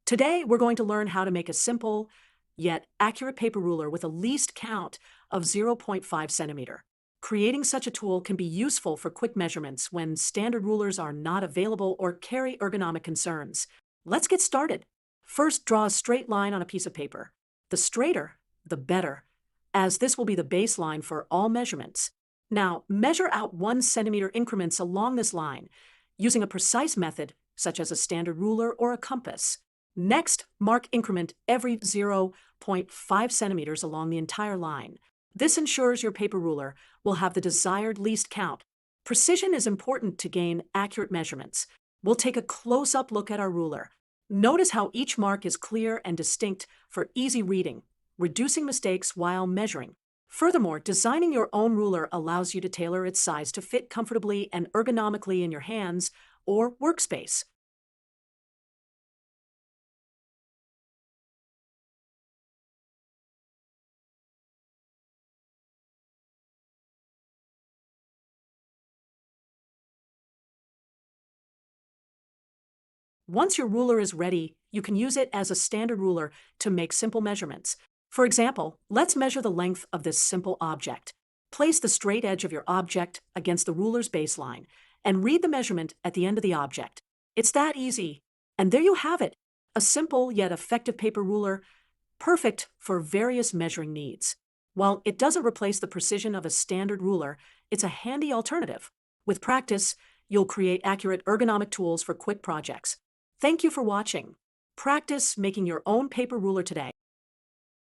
Today, we're going to learn how to make a simple yet accurate paper ruler with a least count of zero point 0.5 centimeter. Creating such a tool can be useful for quick measurements when standard rulers are not available or carry ergonomic concerns. Let's get started. First, draw a straight line on a piece of paper. The straighter, the better, as this will be the baseline for all measurements. Now, measure out 1 centimeter increments along this line, using a precise method, such as a standard ruler or a compass. Next, mark increment every zero point 0.5 centimeters along the entire line. This ensures your paper ruler will have the desired least count. Precision is important to gain accurate measurements. We'll take a close-up look at our ruler. Notice how each mark is clear and distinct for easy reading, reducing mistakes while measuring. Furthermore, designing your own ruler allows you to tailor its size to fit comfortably and ergonomically in your hands or workspace. Once your ruler is ready, you can use it as a standard ruler to make simple measurements. For example, let's measure the length of this simple object. Place the straight edge of your object against the ruler's baseline and read the measurement at the end of the object. It's that easy. And there you have it, a simple yet effective paper ruler, perfect for various measuring needs. While it doesn't replace the precision of a standard ruler, it's a handy alternative. With practice, you'll create accurate ergonomic tools for quick projects. Thank you for watching. Practice making your own paper ruler today.